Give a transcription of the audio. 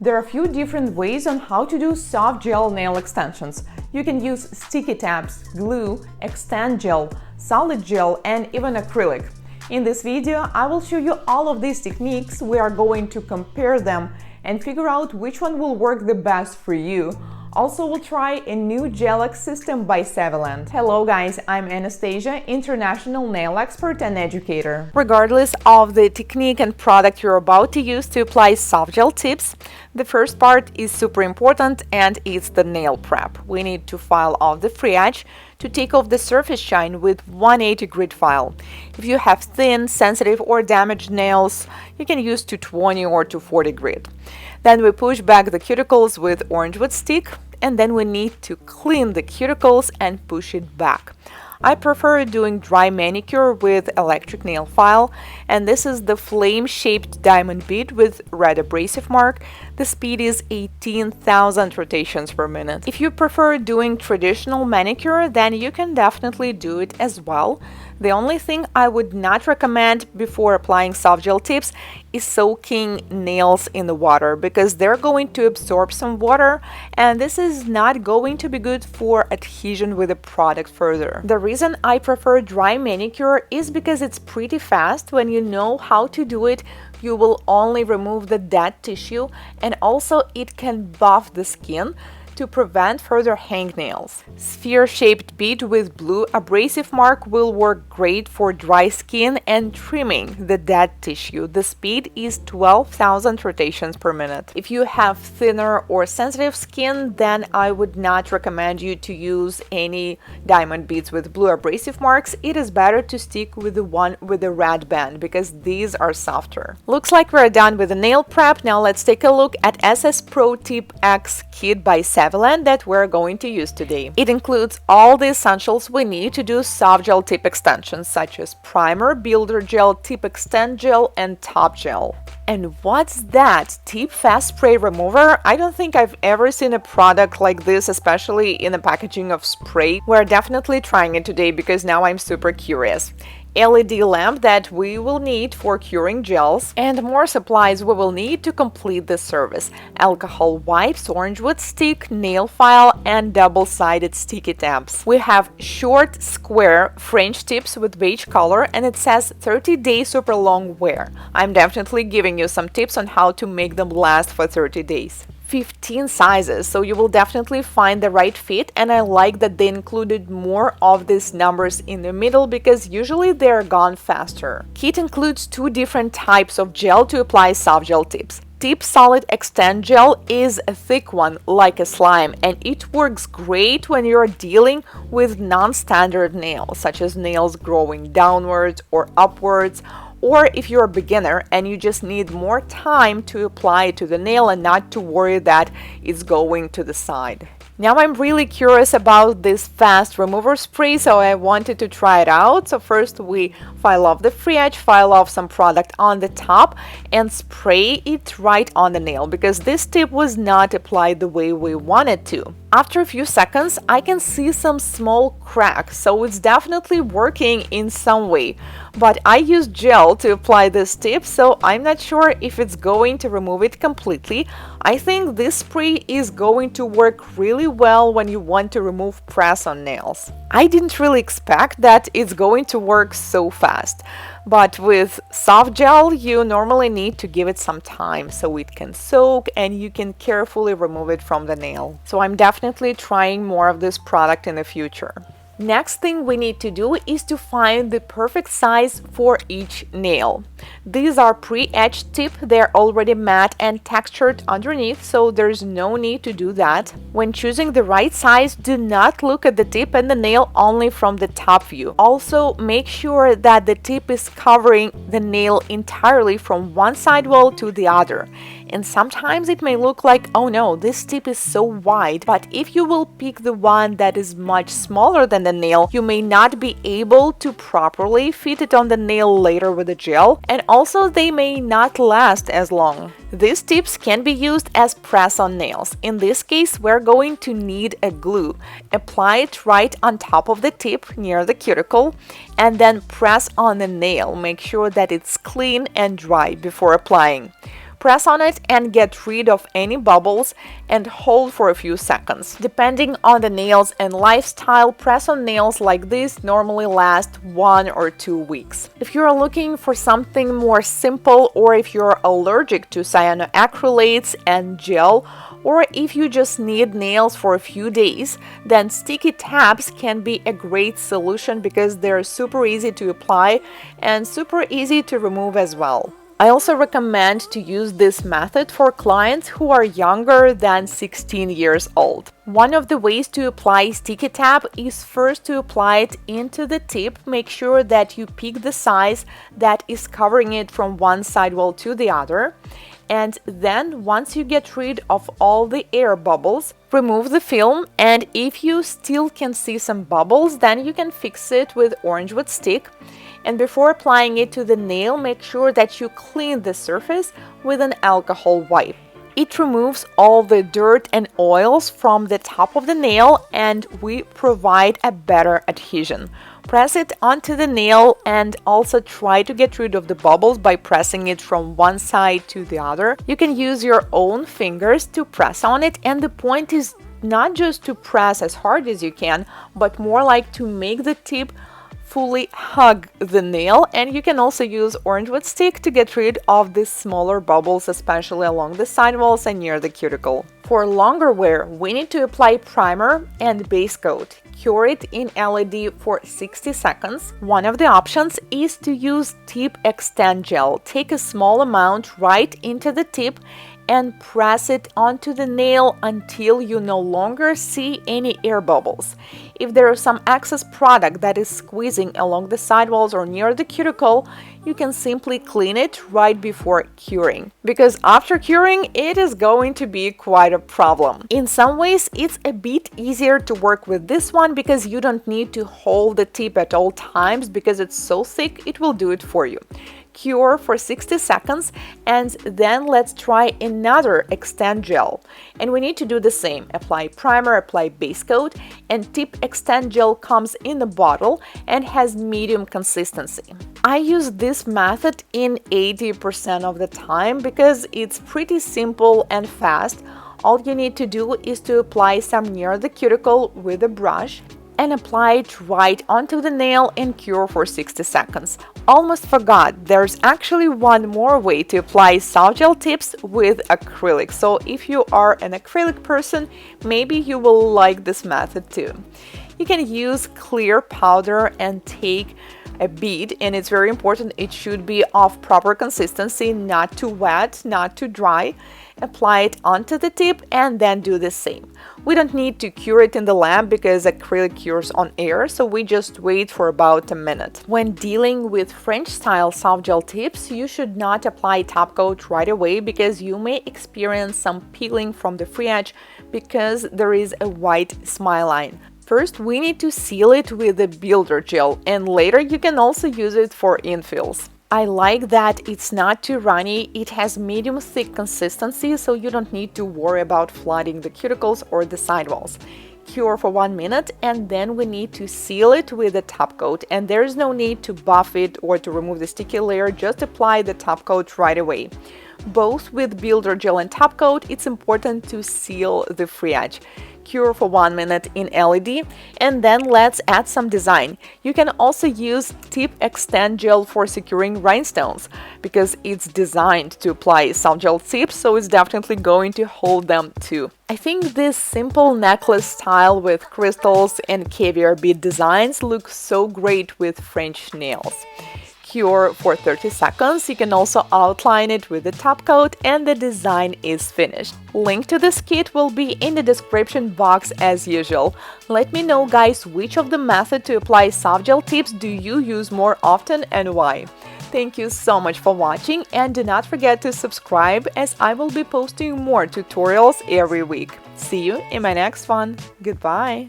There are a few different ways on how to do soft gel nail extensions. You can use sticky tabs, glue, extend gel, solid gel, and even acrylic. In this video, I will show you all of these techniques. We are going to compare them and figure out which one will work the best for you. Also, we'll try a new gel system by Saviland. Hello guys, I'm Anastasia, international nail expert and educator. Regardless of the technique and product you're about to use to apply soft gel tips, the first part is super important, and it's the nail prep. We need to file off the free edge to take off the surface shine with 180 grit file. If you have thin, sensitive or damaged nails, you can use 220 or 240 grit. Then we push back the cuticles with orange wood stick, and then we need to clean the cuticles and push it back. I prefer doing dry manicure with electric nail file, and this is the flame-shaped diamond bead with red abrasive mark. The speed is 18,000 rotations per minute. If you prefer doing traditional manicure, then you can definitely do it as well. The only thing I would not recommend before applying soft gel tips is soaking nails in the water, because they're going to absorb some water, and this is not going to be good for adhesion with the product further. The reason I prefer dry manicure is because it's pretty fast. When you know how to do it, you will only remove the dead tissue, and also it can buff the skin to prevent further hangnails. Sphere-shaped bead with blue abrasive mark will work great for dry skin and trimming the dead tissue. The speed is 12,000 rotations per minute. If you have thinner or sensitive skin, then I would not recommend you to use any diamond beads with blue abrasive marks. It is better to stick with the one with the red band, because these are softer. Looks like we're done with the nail prep. Now let's take a look at SS Pro Tip X kit by Saviland that we're going to use today. It includes all the essentials we need to do soft gel tip extensions, such as primer, builder gel, tip extend gel, and top gel. And what's that? Tip fast spray remover? I don't think I've ever seen a product like this, especially in the packaging of spray. We're definitely trying it today because now I'm super curious. LED lamp that we will need for curing gels, and more supplies we will need to complete the service: alcohol wipes, orange wood stick, nail file, and double-sided sticky tabs. We have short square French tips with beige color, and it says 30-day super long wear. I'm definitely giving you some tips on how to make them last for 30 days. 15 sizes, so you will definitely find the right fit, and I like that they included more of these numbers in the middle because usually they're gone faster. Kit includes two different types of gel to apply soft gel tips. Tip Solid Extend Gel is a thick one, like a slime, and it works great when you're dealing with non-standard nails, such as nails growing downwards or upwards, or if you're a beginner and you just need more time to apply it to the nail and not to worry that it's going to the side. Now I'm really curious about this fast remover spray, so I wanted to try it out. So first we file off the free edge, file off some product on the top, and spray it right on the nail, because this tip was not applied the way we wanted to. After a few seconds, I can see some small cracks, so it's definitely working in some way. But I used gel to apply this tip, so I'm not sure if it's going to remove it completely. I think this spray is going to work really well when you want to remove press-on nails. I didn't really expect that it's going to work so fast. But with soft gel, you normally need to give it some time so it can soak and you can carefully remove it from the nail. So I'm definitely trying more of this product in the future. Next thing we need to do is to find the perfect size for each nail. These are pre-etched tip, they're already matte and textured underneath, so there's no need to do that. When choosing the right size, do not look at the tip and the nail only from the top view. Also, make sure that the tip is covering the nail entirely from one side wall to the other. And sometimes it may look like, oh no, this tip is so wide, but if you will pick the one that is much smaller than the nail, you may not be able to properly fit it on the nail later with the gel, and also they may not last as long. These tips can be used as press-on nails. In this case, we're going to need a glue. Apply it right on top of the tip near the cuticle, and then press on the nail. Make sure that it's clean and dry before applying. Press on it and get rid of any bubbles and hold for a few seconds. Depending on the nails and lifestyle, press-on nails like this normally last 1 or 2 weeks. If you're looking for something more simple, or if you're allergic to cyanoacrylates and gel, or if you just need nails for a few days, then sticky tabs can be a great solution because they're super easy to apply and super easy to remove as well. I also recommend to use this method for clients who are younger than 16 years old. One of the ways to apply sticky tab is first to apply it into the tip. Make sure that you pick the size that is covering it from one sidewall to the other. And then once you get rid of all the air bubbles, remove the film, and if you still can see some bubbles, then you can fix it with orange wood stick. And before applying it to the nail, make sure that you clean the surface with an alcohol wipe. It removes all the dirt and oils from the top of the nail, and we provide a better adhesion. Press it onto the nail and also try to get rid of the bubbles by pressing it from one side to the other. You can use your own fingers to press on it, and the point is not just to press as hard as you can, but more like to make the tip fully hug the nail. And you can also use orange wood stick to get rid of the smaller bubbles, especially along the sidewalls and near the cuticle. For longer wear, we need to apply primer and base coat. Cure it in LED for 60 seconds. One of the options is to use tip extend gel. Take a small amount right into the tip and press it onto the nail until you no longer see any air bubbles. If there is some excess product that is squeezing along the sidewalls or near the cuticle, you can simply clean it right before curing, because after curing it is going to be quite a problem. In some ways it's a bit easier to work with this one because you don't need to hold the tip at all times because it's so thick, it will do it for you. Cure for 60 seconds, and then let's try another extend gel. And we need to do the same. Apply primer, apply base coat, and tip extend gel comes in a bottle and has medium consistency. I use this method in 80% of the time because it's pretty simple and fast. All you need to do is to apply some near the cuticle with a brush and apply it right onto the nail and cure for 60 seconds. Almost forgot, there's actually one more way to apply soft gel tips with acrylic. So if you are an acrylic person, maybe you will like this method too. You can use clear powder and take a bead, and it's very important it should be of proper consistency, not too wet, not too dry. Apply it onto the tip and then do the same. We don't need to cure it in the lamp because acrylic cures on air, so we just wait for about a minute. When dealing with French style soft gel tips, you should not apply top coat right away because you may experience some peeling from the free edge because there is a white smile line. First, we need to seal it with a builder gel, and later you can also use it for infills. I like that it's not too runny, it has medium thick consistency, so you don't need to worry about flooding the cuticles or the sidewalls. Cure for 1 minute, and then we need to seal it with a top coat, and there's no need to buff it or to remove the sticky layer, just apply the top coat right away. Both with builder gel and top coat, it's important to seal the free edge. Cure for 1 minute in LED, and then let's add some design. You can also use tip extend gel for securing rhinestones because it's designed to apply soft gel tips, so it's definitely going to hold them too. I think this simple necklace style with crystals and caviar bead designs looks so great with French nails. Cure for 30 seconds, you can also outline it with the top coat and the design is finished. Link to this kit will be in the description box as usual. Let me know guys, which of the method to apply soft gel tips do you use more often and why? Thank you so much for watching, and do not forget to subscribe as I will be posting more tutorials every week. See you in my next one. Goodbye!